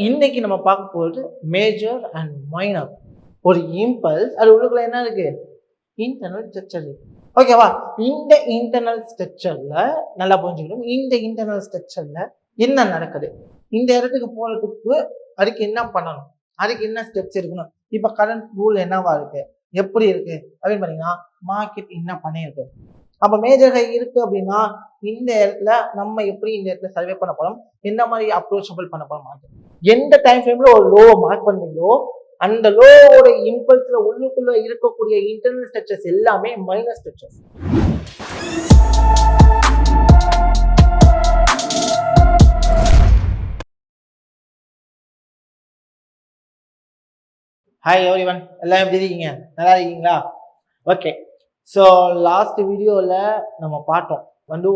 இன்னைக்கு நம்ம பார்க்க போகிறது மேஜர் அண்ட் மைனர். ஒரு இம்பல்ஸ் அது உள்ளுக்குள்ள என்ன இருக்கு? இன்டர்னல் ஸ்ட்ரக்சர் இருக்கு. ஓகேவா? இந்த இன்டர்னல் ஸ்ட்ரக்சர்ல நல்லா புரிஞ்சுக்கணும். இந்த இன்டர்னல் ஸ்ட்ரக்சர்ல என்ன நடக்குது, இந்த இடத்துக்கு போறதுக்கு அதுக்கு என்ன பண்ணணும், அதுக்கு என்ன ஸ்டெப்ஸ் இருக்கணும், இப்ப கரண்ட் ரூல் என்னவா இருக்கு, எப்படி இருக்கு அப்படின்னு பாத்தீங்கன்னா மார்க்கெட் என்ன பண்ணியிருக்கு. அப்ப மேஜர் ஹை இருக்கு அப்படின்னா இந்த இடத்துல நம்ம எப்படி இந்த இடத்துல சர்வே பண்ண போறோம், எந்த மாதிரி அப்ரோச்சபிள் பண்ண போறோம் மார்க்கெட். எந்த டைம் ஃப்ரேம்ல ஒரு லோவை மார்க் பண்ணீங்களோ அந்த லோவோட இம்பல்ஸ்ல உள்ளுக்குள்ள இருக்கக்கூடிய இன்டர்னல் ஸ்ட்ரக்சர்ஸ் எல்லாமே மைனர் ஸ்ட்ரக்சர்ஸ். ஹாய் எவ்ரிவன், எல்லாம் எப்படி இருக்கீங்க? நல்லா இருக்கீங்களா? ஓகே, ஸோ லாஸ்ட் வீடியோவில் நம்ம பார்த்தோம்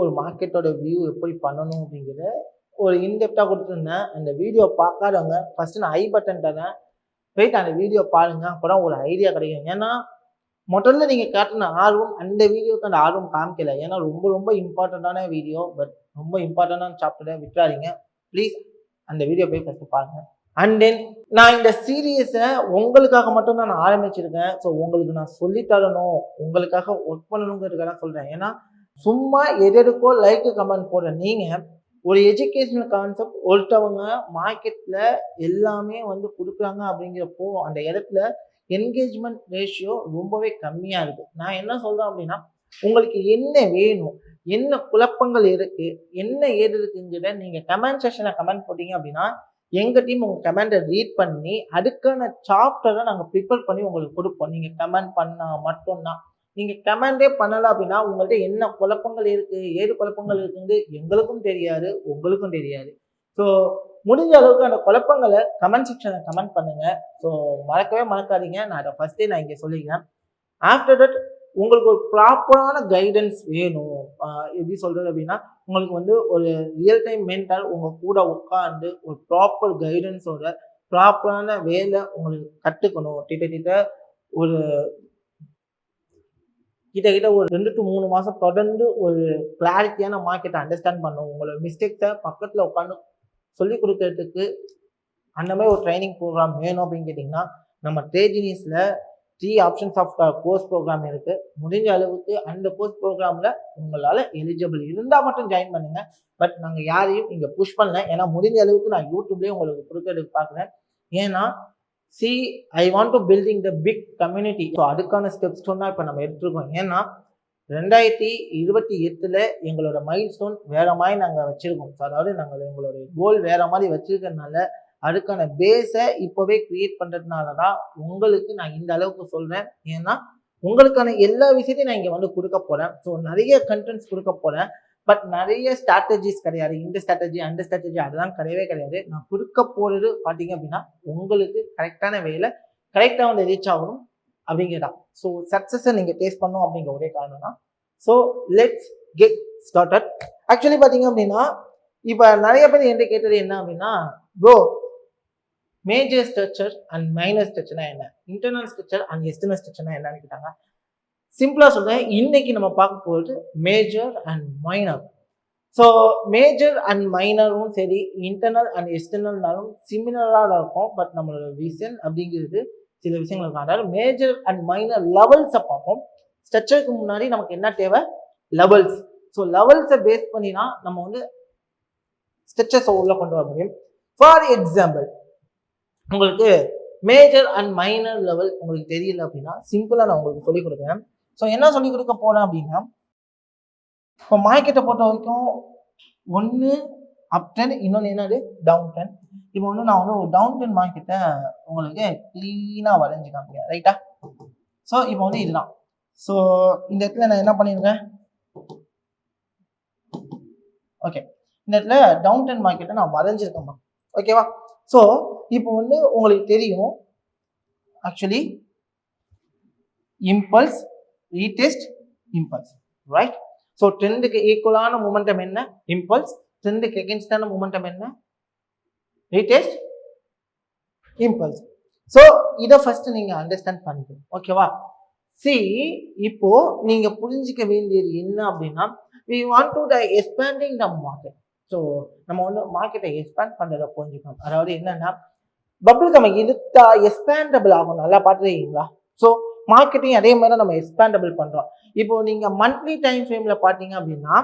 ஒரு மார்க்கெட்டோட வியூ எப்படி பண்ணணும் அப்படிங்கிறத ஒரு இன்டெப்டாக கொடுத்துருந்தேன். அந்த வீடியோ பார்க்காதவங்க ஃபர்ஸ்ட் நான் ஐ பட்டன் தரேன், போயிட்டு அந்த வீடியோ பாருங்க, அப்போதான் ஒரு ஐடியா கிடைக்கும். ஏன்னா முதல்ல நீங்கள் காட்டின ஆர்வம் அந்த வீடியோக்கு அந்த ஆர்வம் காமிக்கல. ஏன்னா ரொம்ப ரொம்ப இம்பார்ட்டண்ட்டான வீடியோ, பட் ரொம்ப இம்பார்ட்டண்டான சாப்டரை விட்டுறாதீங்க ப்ளீஸ். அந்த வீடியோ போய் ஃபர்ஸ்ட் பாருங்க. அண்ட் தென் நான் இந்த சீரியஸை உங்களுக்காக மட்டும் தான் நான் ஆரம்பிச்சிருக்கேன். ஸோ உங்களுக்கு நான் சொல்லித்தரணும், உங்களுக்காக ஒர்க் பண்ணணுங்கிறதுக்காக சொல்கிறேன். ஏன்னா சும்மா எதற்கோ லைக் கமெண்ட் போடுற நீங்கள் ஒரு எஜுகேஷனல் கான்செப்ட் ஒருத்தவங்க மார்க்கெட்டில் எல்லாமே கொடுக்குறாங்க அப்படிங்கிறப்போ அந்த இடத்துல என்கேஜ்மெண்ட் ரேஷியோ ரொம்பவே கம்மியாக இருக்குது. நான் என்ன சொல்கிறேன் அப்படின்னா உங்களுக்கு என்ன வேணும், என்ன குழப்பங்கள் இருக்குது, என்ன ஏது இருக்குங்கிறத நீங்கள் கமெண்ட் செக்ஷனில் கமெண்ட் போட்டீங்க அப்படின்னா எங்கள் டீம் உங்கள் கமெண்ட்டை ரீட் பண்ணி அதுக்கான சாப்டரை நாங்கள் ப்ரிப்பேர் பண்ணி உங்களுக்கு கொடுப்போம். நீங்கள் கமெண்ட் பண்ணால் மட்டும்தான். நீங்கள் கமெண்டே பண்ணலை அப்படின்னா உங்கள்கிட்ட என்ன குழப்பங்கள் இருக்குது, ஏது குழப்பங்கள் இருக்குன்னு எங்களுக்கும் தெரியாது, உங்களுக்கும் தெரியாது. ஸோ முடிஞ்ச அளவுக்கு அந்த குழப்பங்களை கமெண்ட் செக்ஷனில் கமெண்ட் பண்ணுங்கள். ஸோ மறக்கவே மறக்காதீங்க. நான் அதை ஃபஸ்ட்டே நான் இங்கே சொல்லிக்கிறேன். ஆஃப்டர் தட் உங்களுக்கு ஒரு ப்ராப்பரான கைடன்ஸ் வேணும். எப்படி சொல்கிறது அப்படின்னா உங்களுக்கு ஒரு ரியல் டைம் மென்டார் உங்கள் கூட உட்காந்து ஒரு ப்ராப்பர் கைடன்ஸோட ப்ராப்பரான வேலை உங்களுக்கு கற்றுக்கணும். கிட்டத்தட்ட ஒரு 2 to 3 மாதம் தொடர்ந்து ஒரு கிளாரிட்டியான மார்க்கெட்டை அண்டர்ஸ்டாண்ட் பண்ணணும். உங்களோட மிஸ்டேக்ஸை பக்கத்தில் உட்காந்து சொல்லிக் கொடுக்கறதுக்கு அந்த மாதிரி ஒரு ட்ரைனிங் ப்ரோக்ராம் வேணும் அப்படின்னு கேட்டிங்கன்னா நம்ம ட்ரேஜினிஸில் 3 ஆப்ஷன்ஸ் ஆஃப் கோர்ஸ் ப்ரோக்ராம் இருக்குது. முடிஞ்ச அளவுக்கு அந்த கோர்ஸ் ப்ரோக்ராமில் உங்களால் எலிஜிபிள் இருந்தால் மட்டும் ஜாயின் பண்ணுங்கள். பட் நாங்கள் யாரையும் இங்கே புஷ் பண்ணல. ஏன்னா முடிஞ்ச அளவுக்கு நான் யூடியூப்லேயே உங்களுக்கு கொடுக்கறதுக்கு பார்க்குறேன். ஏன்னா I want to building the big community. So அதுக்கான ஸ்டெப்ஸ் தான் இப்போ நம்ம எடுத்துருக்கோம். ஏன்னா 2028 எங்களோட மைல் ஸ்டோன் வேற மாதிரி நாங்கள் வச்சிருக்கோம். ஸோ அதாவது நாங்கள் எங்களுடைய கோல் வேற மாதிரி வச்சிருக்கிறதுனால அதுக்கான பேஸை இப்போவே கிரியேட் பண்ணுறதுனால தான் உங்களுக்கு நான் இந்த அளவுக்கு சொல்கிறேன். ஏன்னா உங்களுக்கான எல்லா விஷயத்தையும் நான் இங்கே கொடுக்க போகிறேன். ஸோ நிறைய கண்டென்ட்ஸ் கொடுக்க போகிறேன். பட் நிறைய ஸ்ட்ராட்டஜிஸ் கிடையாது. இந்த ஸ்ட்ராட்டஜி அந்த ஸ்ட்ராட்டஜி அதெல்லாம் கிடையவே கிடையாது. நான் கொடுக்க போகிறது பார்த்தீங்க அப்படின்னா உங்களுக்கு கரெக்டான வேலை கரெக்டாக ரீச் ஆகணும் அப்படிங்கிறதா. ஸோ சக்ஸஸை நீங்கள் டேஸ்ட் பண்ணணும் அப்படிங்கிற ஒரே காரணம் தான். So let's get started. Actually பார்த்தீங்க அப்படின்னா இப்போ நிறைய பேர் என்கிட்ட கேட்டது என்ன அப்படின்னா, bro major structure and minor ஸ்ட்ரக்சர்னா என்ன, இன்டர்னல் ஸ்ட்ரக்சர் அண்ட் எக்ஸ்டர்னல் ஸ்ட்ரக்சர்னா என்னன்னு கேட்டாங்க. சிம்பிளாக சொல்கிறேன், இன்னைக்கு நம்ம பார்க்க போகிறது major and minor. So major and மைனரும் சரி, இன்டர்னல் அண்ட் எக்ஸ்டர்னல்னாலும் சிமிலராக இருக்கும். பட் நம்மளோட விஷன் அப்படிங்கிறது சில விஷயங்கள் இருக்கும். அதாவது மேஜர் அண்ட் மைனர் லெவல்ஸை பார்ப்போம். ஸ்ட்ரக்சருக்கு முன்னாடி நமக்கு என்ன தேவை, லெவல்ஸ். ஸோ லெவல்ஸை பேஸ் பண்ணி தான் நம்ம ஸ்ட்ரக்சர்ஸை உள்ள கொண்டு வர முடியும். ஃபார் எக்ஸாம்பிள் உங்களுக்கு மேஜர் அண்ட் மைனர் லெவல் உங்களுக்கு தெரியல அப்படின்னா சிம்பிளாக நான் உங்களுக்கு சொல்லிக் கொடுக்குறேன். ஸோ என்ன சொல்லிக் கொடுக்க போறேன் அப்படின்னா, இப்போ மார்க்கெட்டை பொறுத்த வரைக்கும் ஒன்று அப் ட்ரெண்ட், இன்னொன்று என்னது டவுன் ட்ரெண்ட். இப்போ நான் ஒரு டவுன் ட்ரெண்ட் மார்க்கெட்டை உங்களுக்கு க்ளீனாக வரைஞ்சி காமிக்கிறேன், ரைட்டா? ஸோ இப்போ இதுதான். ஸோ இந்த இடத்துல நான் என்ன பண்ணியிருக்கேன், ஓகே, இந்த இடத்துல டவுன் ட்ரெண்ட் மார்க்கெட்டை நான் வரைஞ்சிருக்கேம்மா, ஓகேவா? ஸோ இப்போ உங்களுக்கு தெரியும் actually impulse, retest, impulse, right? So ட்ரெண்டுக்கு ஈக்குவலான மூமெண்டம் என்ன, இம்பல்ஸ். ட்ரெண்டுக்கு எகென்ஸ்டான மூமெண்டம் என்ன, ரீடெஸ்ட், இம்பல்ஸ். ஸோ இதை ஃபர்ஸ்ட் நீங்க அண்டர்ஸ்டாண்ட் பண்ணிக்கணும், ஓகேவா? இப்போ நீங்க புரிஞ்சிக்க வேண்டியது என்ன அப்படின்னா, we want to expanding the market. So நம்ம வந்து மார்க்கெட்டை எக்ஸ்பேண்ட் பண்ணுறதை புரிஞ்சுக்கணும். அதாவது என்னன்னா பபிள் நம்ம இழுத்தா எக்ஸ்பேண்டபிள் ஆகும். நல்லா பார்த்துருக்கீங்களா? ஸோ மார்க்கெட்டிங் அதே மாதிரி நம்ம எக்ஸ்பேண்டபிள் பண்ணுறோம். இப்போ நீங்கள் மந்த்லி டைம் ஃப்ரேமில் பார்த்தீங்க அப்படின்னா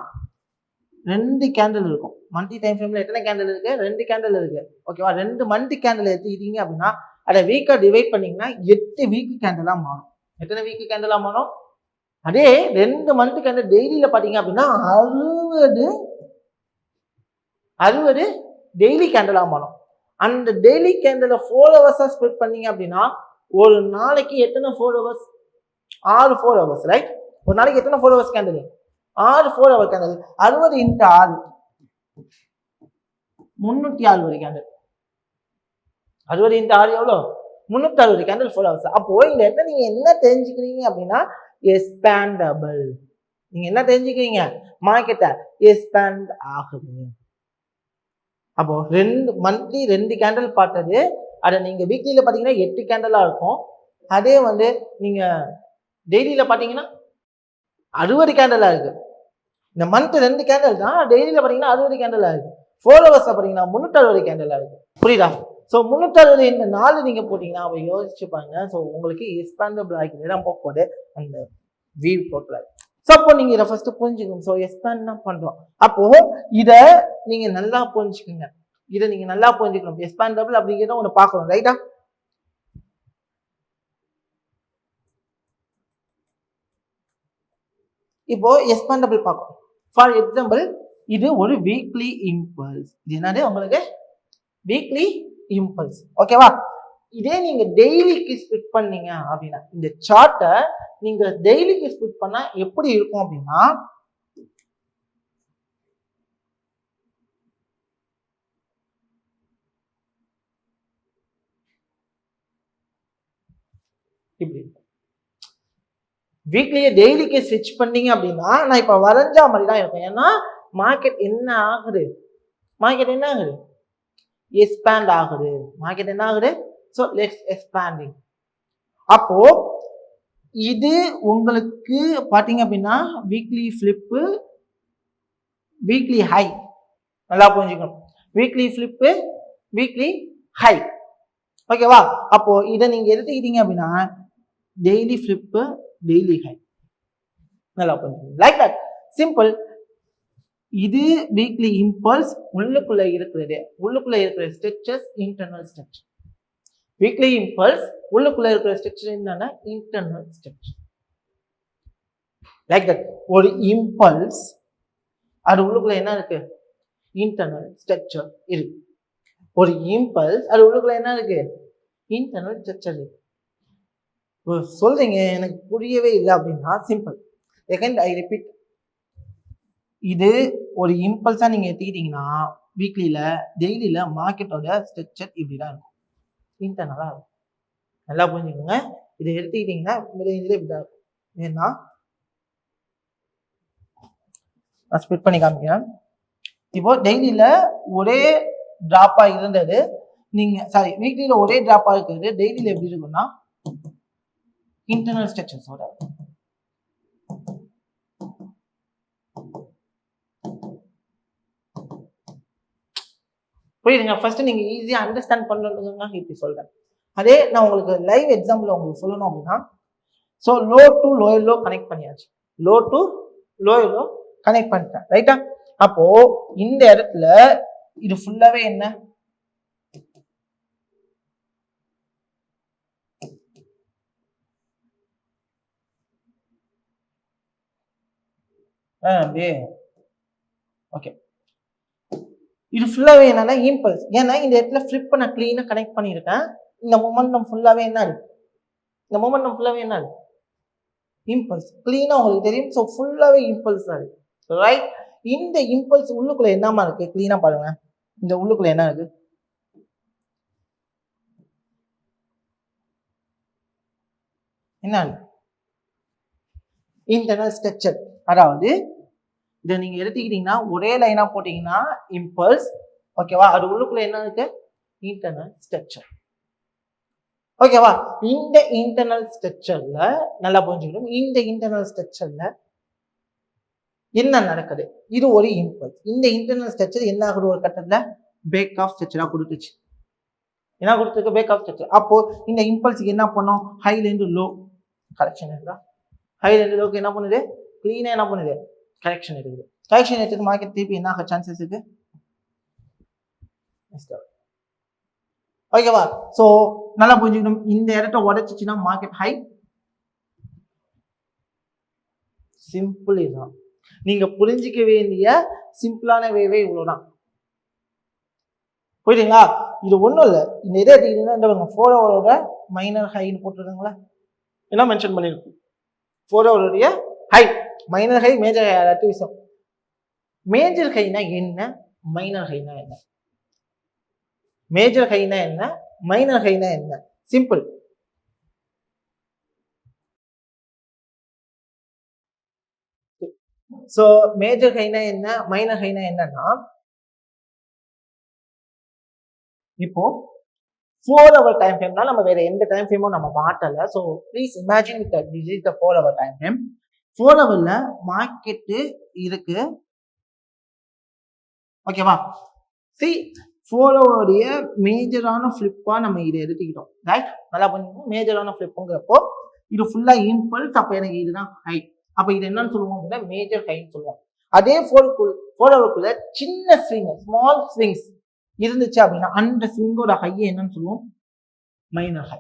2 கேண்டில் இருக்கும். மந்த்லி டைம் ஃப்ரேமில் எத்தனை கேண்டில் இருக்கு? 2 கேண்டில் இருக்கு. ஓகேவா? 2 மந்த் கேண்டில் எடுத்துக்கிட்டீங்க அப்படின்னா அதை வீக்காக டிவைட் பண்ணீங்கன்னா 8 வீக் கேண்டிலாக மாறும். எத்தனை வீக் கேண்டிலாக மாறும்? அதே 2 மந்த் கேண்டில் டெய்லியில் பார்த்தீங்க அப்படின்னா 60 டெய்லி கேண்டிலாக மாறும். அந்த டெய்லி கேண்டில் 4 ஹவர்ஸாக ஸ்ப்ளிட் பண்ணீங்க அப்படின்னா ஒரு நாளைக்கு எத்தனை 4 ஹவர்ஸ்? 6 4 hours, right? ஒரு நாளைக்கு எத்தனை 4 hours candle? 6 4 hour candle. 60 × 6 360 candle. 60 × 6 எவ்வளோ? 360 கேண்டில் 4 ஹவர்ஸ். அப்போ இந்த இடத்துல நீங்க என்ன தெரிஞ்சுக்கிறீங்க அப்படின்னா எக்ஸ்பேண்டபிள். நீங்க என்ன தெரிஞ்சுக்கிறீங்க? மார்க்கெட்டை எக்ஸ்பேண்ட் ஆகுது. அப்போ 2 மந்த்லி 2 கேண்டில் பார்த்தது, அதை நீங்க வீக்லியில பார்த்தீங்கன்னா 8 கேண்டலா இருக்கும். அதே வந்து நீங்க டெய்லியில பார்த்தீங்கன்னா 60 கேண்டலா இருக்கு. இந்த மந்த் 2 கேண்டல் தான், டெய்லியில பார்த்தீங்கன்னா 60 கேண்டலா இருக்கு. 4 ஹவர்ஸ்ல பார்த்தீங்கன்னா 360 கேண்டலா இருக்கு. புரியுதா? ஸோ 360 இந்த 4 நீங்க போட்டீங்கன்னா அவ யோசிச்சு பாருங்க. ஸோ உங்களுக்கு எக்ஸ்பேண்டபிள் ஆகிடுது தான் போகும்போது அந்த வியூ போட்டல. ஸோ அப்போ நீங்க இதை ஃபர்ஸ்ட் புரிஞ்சுக்கணும். ஸோ எக்ஸ்பேண்ட் தான் பண்றோம். அப்போ இதை நீங்க நல்லா புரிஞ்சுக்கோங்க. இதை நீங்க நல்லா புரிஞ்சுக்கணும். எக்ஸ்பேண்டபிள் அப்படிங்கிறத ஒன்று பார்க்கணும், ரைட்டா? இப்போ எக்ஸ்பேண்டபிள் பார்க்கணும். ஃபார் எக்ஸாம்பிள் இது ஒரு வீக்லி இம்பல்ஸ். இது என்னது? உங்களுக்கு வீக்லி இம்பல்ஸ். ஓகேவா? இதே நீங்க டெய்லிக்கு ஸ்பிட் பண்ணீங்க அப்படின்னா, இந்த சார்ட்டை நீங்க டெய்லிக்கு ஸ்பிட் பண்ணா எப்படி இருக்கும் அப்படின்னா, இப்படி வீக்லியே டெய்லிக்கு ஸ்விட்ச் பண்ணீங்க அப்படின்னா நான் இப்ப வரைஞ்சா மாதிரி தான் இருக்கும். ஏன்னா மார்க்கெட் என்ன ஆகுது? மார்க்கெட் என்ன ஆகுது? எக்ஸ்பேண்ட் ஆகுது. மார்க்கெட் என்ன ஆகுது? So let's expanding. அப்போ இது உங்களுக்கு பாத்தீங்க அப்படின்னா வீக்லி ஃபிளிப்பு, வீக்லி ஹை. நல்லா புரிஞ்சுக்கணும். Weekly flip, weekly high. ஓகேவா? அப்போ இதை நீங்க எடுத்துக்கிட்டீங்க அப்படின்னா டெய்லி ஃபிளிப்பு, டெய்லி ஹை. நல்லா புரிஞ்சுக்கணும். Like that, simple. இது வீக்லி இம்பல்ஸ். உள்ளுக்குள்ள இருக்கிற structures internal structure. Weekly impulse உள்ளுக்குள்ள இருக்கிற ஸ்ட்ரக்சர் என்னன்னா இன்டர்னல் ஸ்ட்ரக்சர். லைக் தட், ஒரு இம்பல்ஸ் அது உள்ளுக்குள்ள என்ன இருக்கு? இன்டர்னல் ஸ்ட்ரக்சர் இருக்கு. ஒரு இம்பல்ஸ் அது உள்ளுக்குள்ள என்ன இருக்கு? இன்டர்னல் ஸ்ட்ரக்சர் இருக்கு. சொல்றீங்க எனக்கு புரியவே இல்லை அப்படின்னா சிம்பிள். Second I repeat. இது ஒரு இம்பல்ஸா நீங்க எடுத்துக்கிட்டீங்கன்னா வீக்லியில டெய்லியில மார்க்கெட்டோட ஸ்ட்ரக்சர் இப்படிதான் இருக்கும். இன்டர்னலா இருக்கும். நல்லா புரிஞ்சுக்கோங்க. இதை எடுத்துக்கிட்டீங்கன்னா இதுல இப்படிதான் இருக்கும். ஏன்னா நான் ஸ்பிட் பண்ணி காமிக்கிறேன். இப்போ டெய்லியில ஒரே டிராப்பா இருந்தது, நீங்க சாரி வீக்லியில ஒரே டிராப்பா இருக்கிறது டெய்லியில எப்படி இருக்கும்னா இன்டர்னல் ஸ்ட்ரக்சர்ஸோட. புரியுதுங்க? ஃபர்ஸ்ட் நீங்க ஈஸியா அண்டர்ஸ்டாண்ட் பண்ணணுங்க இப்படி சொல்றேன். அதே நான் உங்களுக்கு லைவ் எக்ஸாம்பிள் உங்களுக்கு சொல்லணும் அப்படின்னா, so low to lower low connect பண்ணியாச்சு. Low to lower low connect பண்ணிட்டேன், ரைட்டா? அப்போ இந்த இடத்துல இது ஃபுல்லாவே என்ன? ஓகே, இது ஃபுல்லாவே என்னன்னா இம்பல்ஸ். ஏன்னா இந்த இடத்துல ஃபிளிப்பை நான் கிளீனா கனெக்ட் பண்ணியிருக்கேன். இந்த மொமெண்டம் ஃபுல்லாவே என்ன இருக்கு? இந்த மொமெண்டம் ஃபுல்லாவே என்ன இருக்கு? இம்பல்ஸ். கிளீனா உங்களுக்கு தெரியும். ஸோ ஃபுல்லாவே இம்பல்ஸ் தான் இருக்கு, ரைட்? இந்த இம்பல்ஸ் உள்ளுக்குள்ள என்னமா இருக்கு? கிளீனா பாருங்க. இந்த உள்ளுக்குள்ள என்ன இருக்கு? என்ன இன்டர்னல் ஸ்ட்ரக்சர். அதாவது இதை நீங்க எடுத்துக்கிட்டீங்கன்னா ஒரே லைனா போட்டீங்கன்னா இம்பல்ஸ். ஓகேவா? அது உள்ளுக்குள்ள என்ன இருக்கு? Internal structure. ஓகேவா? இந்த இன்டர்னல் ஸ்ட்ரக்சர்ல நல்லா புரிஞ்சுக்கணும். இந்த இன்டர்னல் ஸ்ட்ரக்சர்ல என்ன நடக்குது? இது ஒரு இம்பல்ஸ். இந்த இன்டர்னல் ஸ்ட்ரக்சர் என்ன ஆகுது? ஒரு கட்டத்துல பிரேக் ஆஃப் ஸ்ட்ரக்சரா கொடுத்துச்சு. என்ன கொடுத்துருக்கு? Break of structure. அப்போ இந்த இம்பல்ஸுக்கு என்ன பண்ணும்? ஹைல இருந்து லோ கரெக்ஷன் எடுக்குதா? ஹைல இருந்து லோக்கு என்ன பண்ணுது? கிளீனா என்ன பண்ணுது? கரெக்ஷன் எடுக்குது. கரெக்ஷன் எடுத்து மார்க்கெட் திருப்பி என்ன ஆக சான்சஸ் இருக்கு? ஓகேவா? சோ நல்லா புரிஞ்சுக்கணும். இந்த இடத்த உடைச்சிச்சுன்னா மார்க்கெட் ஹை. சிம்பிள் இதுதான். நீங்க புரிஞ்சிக்க வேண்டிய சிம்பிளான வேவே இவ்வளவுதான். புரியுதுங்களா? இது ஒண்ணும் இல்ல. இந்த இதை எடுத்தீங்கன்னா 4 ஹவரோட மைனர் ஹைன்னு போட்டுருக்காங்களா? என்ன மென்ஷன் பண்ணிருக்கு? 4 ஹவருடைய high, minor high, major high. அடுத்த விஷயம், மேஜர் ஹைனா என்ன, மைனர் ஹைனா என்ன? மேஜர் ஹைனா என்ன, மைனர் ஹைனா என்ன? சிம்பிள். சோ மேஜர் ஹைனா என்ன, மைனர் ஹைனா என்னன்னா, இப்போ 4 hour டைம் ஃப்ரேம்னா நம்ம வேற எந்த டைம் ஃப்ரேமும் நம்ம மாட்டல. So please imagine with this is the 4 hour time frame. 4 hourல மார்க்கெட்டு இருக்கு. ஓகேவா? சி 4 ஹவருடைய மேஜரான ஃபிளிப்பா நம்ம இதை எடுத்துக்கிட்டோம். ரைட்? நல்லா பண்ணிக்கணும். மேஜரான ஃபிளிப்புங்கிறப்போ இது ஃபுல்லா இம்பல்ஸ். அப்போ எனக்கு இதுதான் ஹை. அப்போ இது என்னன்னு சொல்லுவோம் அப்படின்னா மேஜர் ஹைன்னு சொல்லுவோம். அதே 4 ஹவருக்குள்ள சின்ன ஸ்விங், ஸ்மால் ஸ்விங்ஸ் இருந்துச்சு அப்படின்னா அந்த ஸ்விங்கோட ஹையை என்னன்னு சொல்லுவோம்? Minor high.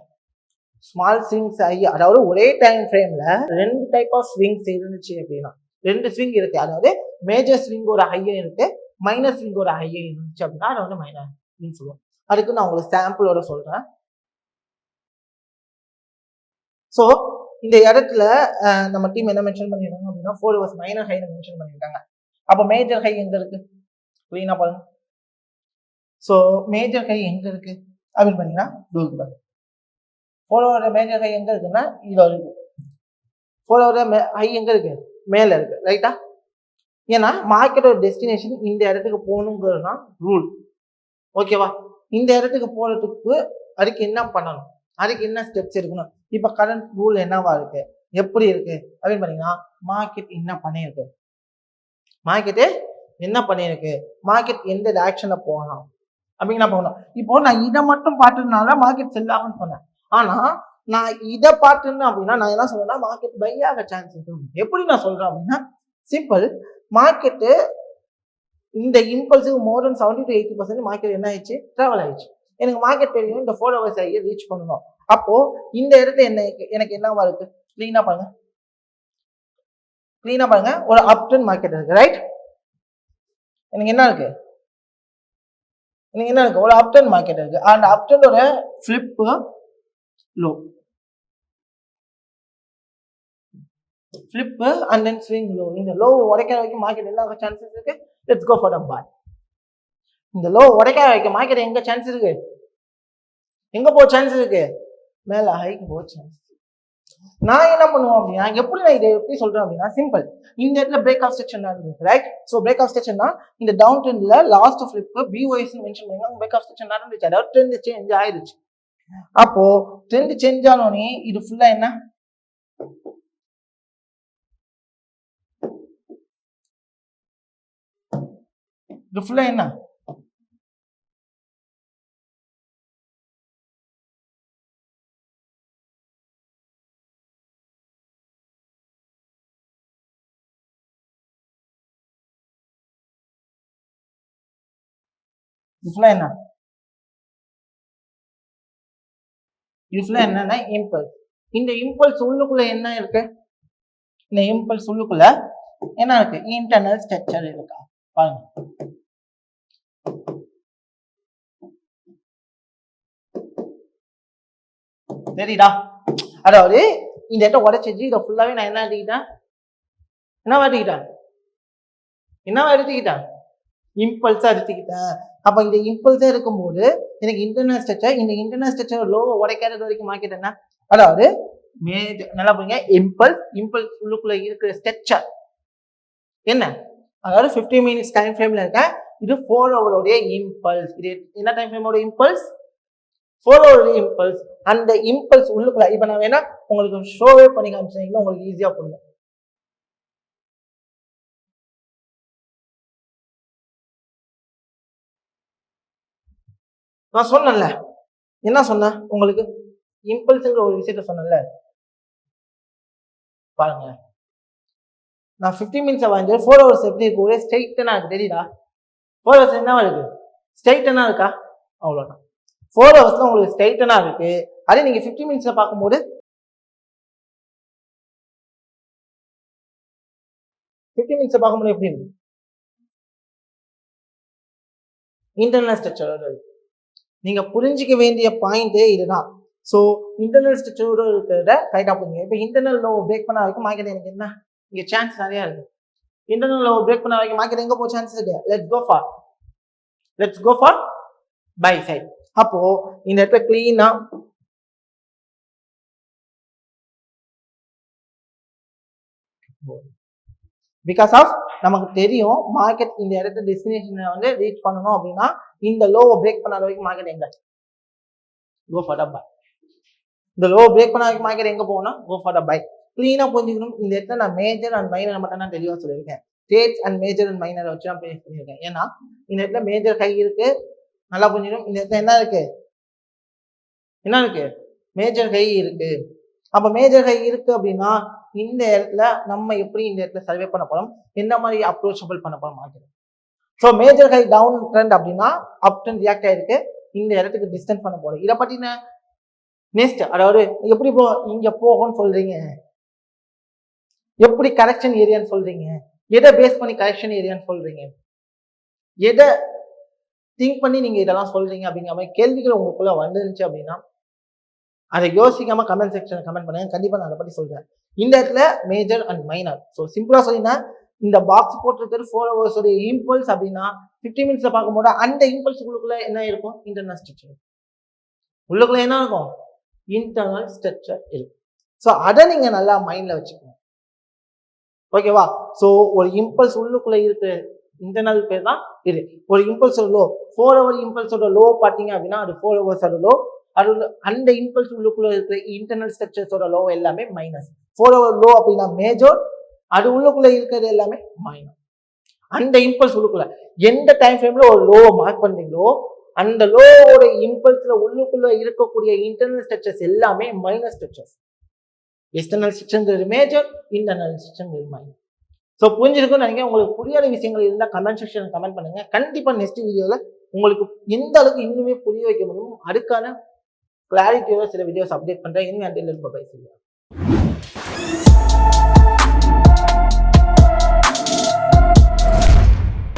Small swings high, அதாவது ஒரே டைம் ஃப்ரேம்ல 2 டைப் ஆஃப் ஸ்விங்ஸ் இருந்துச்சு அப்படின்னா, 2 ஸ்விங் இருக்கு. அதாவது மேஜர் ஸ்விங்கோட ஹையும் இருக்கு, மைனர் ஸ்விங்கோட ஹையும் இருந்துச்சு அப்படின்னா அதை வந்து மைனர் ஹைன்னு சொல்லுவோம். அதுக்கு நான் உங்களுக்கு சாம்பிளோட சொல்றேன். ஸோ இந்த இடத்துல நம்ம டீம் என்ன மென்ஷன் பண்ணிருக்காங்க அப்படின்னா 4 hours மைனர் ஹைன்னு மென்ஷன் பண்ணிருக்காங்க. அப்போ மேஜர் ஹை எங்க இருக்கு? கிளீனா பாருங்க. ஸோ மேஜர் ஹை எங்க இருக்கு அப்படின்னு பாத்தீங்கன்னா 4 hour மேஜர் ஹை எங்க இருக்குன்னா இதுல இருக்கு. 4 hour ஹை எங்க இருக்கு? மேல இருக்கு. ரைட்டா? ஏன்னா மார்க்கெட்டோட டெஸ்டினேஷன் இந்த இடத்துக்கு போகணுங்கிறது தான் ரூல். ஓகேவா? இந்த இடத்துக்கு போறதுக்கு அதுக்கு என்ன பண்ணணும், அதுக்கு என்ன ஸ்டெப்ஸ் இருக்கணும்? இப்ப கரண்ட் ரூல் என்னவா இருக்கு, எப்படி இருக்கு அப்படின்னு பாத்தீங்கன்னா, மார்க்கெட் என்ன பண்ணிருக்கு, மார்க்கெட்டு என்ன பண்ணிருக்கு, மார்க்கெட் எந்த டைரக்ஷன்ல போகலாம் அப்படின்னா போகணும். இப்போ நான் இதை மட்டும் பார்த்ததுனால மார்க்கெட் செல் ஆகும்னு சொன்னேன். ஆனா நான் இதை பார்த்துருந்தேன் அப்படின்னா நான் என்ன சொல்றேன்னா மார்க்கெட் பை ஆக சான்ஸ் இருக்கு. எப்படி நான் சொல்றேன் அப்படின்னா சிம்பிள். மார்க்கெட்டு இந்த இம்பல்ஸுக்கு மோர் தென் 70 to 80% மார்க்கெட் என்ன ஆயிடுச்சு? டிராவல் ஆயிடுச்சு. எனக்கு மார்க்கெட் தெரியும் இந்த 4 hours ஐயே ரீச் பண்ணணும். அப்போ இந்த இடத்துல என்ன எனக்கு என்னவா இருக்கு? கிளீனா பாருங்க, கிளீனா பாருங்க. ஒரு அப் ட்ரெண்ட் மார்க்கெட் இருக்கு. ரைட்? எனக்கு என்ன இருக்கு? எனக்கு என்ன இருக்கு? ஒரு அப் ட்ரெண்ட் மார்க்கெட் இருக்கு. அந்த அப் ட்ரெண்டோட flip low, flip and then swing low. இந்த லோ உடைக்கிற வரைக்கும் மார்க்கெட் என்ன ஆக சான்சஸ் இருக்கு? Let's go for the buy. இந்த லோ உடைக்காத வைக்க மார்க்கெட் எங்க சான்ஸ் இருக்கு? எங்க போக சான்ஸ் இருக்கு? மேல ஹைக்கு போக சான்ஸ். நான் என்ன பண்ணுவோம் அப்படின்னா, எப்படி நான் இதை எப்படி சொல்றேன் அப்படின்னா சிம்பிள். இந்த இடத்துல பிரேக் ஆஃப் செக்ஷன் நடந்துருக்கு. ரைட்? ஸோ பிரேக் ஆஃப் செக்ஷன்னா இந்த டவுன் ட்ரெண்ட்ல லாஸ்ட் ஃபிளிப் பிஒய்ஸ் மென்ஷன் பண்ணிருக்காங்க. பிரேக் ஆஃப் செக்ஷன் நடந்துச்சு, அதாவது ட்ரெண்ட் சேஞ்ச் ஆயிருச்சு. அப்போ ட்ரெண்ட் சேஞ்ச் ஆனோடனே இது ஃபுல்லா என்ன? இது ஃபுல்லா என்ன? இதுல என்ன? இதுல என்னன்னா இம்பல்ஸ். இந்த இம்பல்ஸ் உள்ளுக்குள்ள என்ன இருக்கு? இந்த இம்பல்ஸ் உள்ளுக்குள்ள என்ன இருக்கு? இன்டர்னல் ஸ்ட்ரக்சர் இருக்கா பாருங்க. சரிடா? அதாவது இந்த இடத்த உடைச்சிச்சு, இதை ஃபுல்லாவே நான் என்ன எடுத்துக்கிட்டேன்? என்னவா எடுத்துக்கிட்டேன்? என்னவா எடுத்துக்கிட்டேன்? இம்பல்ஸா எடுத்துக்கிட்டேன். அப்ப இந்த இம்பல்ஸா இருக்கும்போது எனக்கு இன்டர்னல் ஸ்ட்ரக்சர், இந்த இன்டர்னல் ஸ்ட்ரக்சர் லோ உடைக்காதது வரைக்கும் மார்க்கெட் என்ன? அதாவது நல்லா புரியுங்க. இம்பல்ஸ் உள்ளுக்குள்ள இருக்கிற ஸ்ட்ரக்சர் என்ன? அதாவது 50 minutes டைம் ஃப்ரேம்ல இருக்க இது 4 ஹவருடைய இம்பல்ஸ். இது என்ன டைம் ஃப்ரேமோட இம்பல்ஸ்? 4 ஹவருடைய இம்பல்ஸ். அந்த இம்பல்ஸ் உள்ளுக்குள்ள இப்ப நான் வேணா உங்களுக்கு ஷோவே பண்ணி காமிச்சீங்கன்னா உங்களுக்கு ஈஸியா புரியும். நான் சொன்னேன்ல, என்ன சொன்னேன் உங்களுக்கு? இம்பல்ஸ்ங்கிற ஒரு விஷயத்த சொன்னேன்ல, பாருங்க. நான் 15 மினிட்ஸ் வாங்கி 4 ஹவர்ஸ் எப்படி இருக்கு? ஒரே ஸ்ட்ரைட்டனா இருக்கு, தெரியுதா? 4 ஹவர்ஸ் என்னவா இருக்கு? ஸ்ட்ரைட்டனா இருக்கா? அவ்வளவுதான். 4 ஹவர்ஸ்ல உங்களுக்கு ஸ்ட்ரைட்டனா இருக்கு. அதே நீங்க 15 மினிட்ஸ்ல பார்க்கும்போது 15 மினிட்ஸ்ல பார்க்கும்போது எப்படி இருக்கு? இன்டர்னல் ஸ்ட்ரக்சரோட இருக்கு. நீங்க புரிஞ்சிக்க வேண்டிய பாயிண்டே இதுதான். ஸோ இன்டர்னல் ஸ்ட்ரக்சரோட இருக்கிறத கரெக்டா புரிஞ்சுங்க. இப்போ இன்டர்னல் லோ பிரேக் பண்ண வரைக்கும் மார்க்கெட் எனக்கு என்ன? இங்க சான்ஸ் நிறைய இருக்கு. இன்டர்னல் லோ பிரேக் பண்ண வரைக்கும் மார்க்கெட் எங்க போக சான்ஸ் இருக்கு? Let's go for buy side. அப்போ இந்த இடத்துல கிளீனா பிகாஸ் ஆஃப் நமக்கு தெரியும் மார்க்கெட் இந்த இடத்துல டெஸ்டினேஷனை வந்து ரீச் பண்ணணும் அப்படின்னா இந்த லோவை பிரேக் பண்ணாத வரைக்கும் மார்க்கெட் எங்க? Go for the buy. இந்த லோ பிரேக் பண்ண வரைக்கும் மார்க்கெட் எங்க போகணும்? Go for the buy. கிளீனா புரிஞ்சுக்கணும். இந்த இடத்துல நான் மேஜர் அண்ட் மைனர் மட்டும் தான் தெளிவா சொல்லியிருக்கேன். Trades and major and minor வச்சு நான் பேஸ் பண்ணியிருக்கேன். ஏன்னா இந்த இடத்துல மேஜர் ஹை இருக்கு, நல்லா புரிஞ்சுக்கணும். இந்த இடத்துல என்ன இருக்கு? மேஜர் ஹை இருக்கு. அப்ப மேஜர் ஹை இருக்கு அப்படின்னா இந்த இடத்துல நம்ம எப்படி இந்த இடத்துல சர்வே பண்ண போறோம், எந்த மாதிரி அப்ரோச்சபிள் பண்ண போறோம் market. So major high down trend அப்படின்னா அப் ட்ரெண்ட் ரியாக்ட் ஆயிருக்கு, இந்த இடத்துக்கு டிஸ்டன்ஸ் பண்ண போறோம். இதை பத்தின நெக்ஸ்ட், அதாவது எப்படி இங்க போகும்னு சொல்றீங்க, எப்படி கரெக்ஷன் ஏரியான்னு சொல்றீங்க, எதை பேஸ் பண்ணி கரெக்ஷன் ஏரியான்னு சொல்றீங்க, எதை திங்க் பண்ணி நீங்க இதெல்லாம் சொல்றீங்க அப்படிங்கிற மாதிரி கேள்விகள் உங்களுக்குள்ள வந்துருந்துச்சு அப்படின்னா அதை யோசிக்காம கமெண்ட் செக்ஷன் கமெண்ட் பண்ணுங்க. கண்டிப்பா நான் அதை பத்தி சொல்றேன். இந்த இடத்துல மேஜர் அண்ட் மைனர். ஸோ சிம்பிளா சொல்லினா இந்த பாக்ஸ் போட்டிருக்கிறது 4 ஹவர்ஸ் இம்பல்ஸ் அப்படின்னா 15 மினிட்ஸ்ல பார்க்கும்போது அந்த இம்பல்ஸ் உள்ளுக்குள்ள என்ன இருக்கும்? Internal structure. உள்ளுக்குள்ள என்ன இருக்கும்? இன்டர்னல் ஸ்ட்ரக்சர் இருக்கும். ஸோ அதை நீங்க நல்லா மைண்ட்ல வச்சுக்கணும். ஓகேவா? ஸோ ஒரு இம்பல்ஸ் உள்ளுக்குள்ள இருக்கு, இன்டர்னல் பேர் தான் இது. ஒரு இம்பல்ஸோட லோ 4 ஹவர் இம்பல்ஸோட லோ பார்த்தீங்க அப்படின்னா அது 4 ஹவர்ஸோட லோ. அது அந்த இம்பல்ஸ் உள்ளுக்குள்ள இருக்கிற இன்டர்னல் ஸ்ட்ரக்சர்ஸோட லோ எல்லாமே மைனஸ். 4 ஹவர் லோ அப்படின்னா மேஜர், அது உள்ளுக்குள்ள இருக்கிறது எல்லாமே மைனஸ். அந்த இம்பல்ஸ் உள்ளுக்குள்ள எந்த டைம் ஃப்ரேம்ல ஒரு லோவை மார்க் பண்றீங்களோ அந்த லோவோட இம்பல்ஸ்ல உள்ளுக்குள்ள இருக்கக்கூடிய இன்டர்னல் ஸ்ட்ரக்சர்ஸ் எல்லாமே minus structures. External structure major, internal structure minus. So புரிஞ்சிருக்கும்னு நினைக்கிறேன். உங்களுக்கு புரியாத விஷயங்கள் இருந்தால் கமெண்ட் செக்ஷன் கமெண்ட் பண்ணுங்க. கண்டிப்பா நெக்ஸ்ட் வீடியோல உங்களுக்கு எந்த அளவுக்கு இன்னுமே புரிய வைக்க முடியும் அதுக்கான கிளாரிட்டியோட சில வீடியோஸ் அப்டேட் பண்றேன். இன்னும்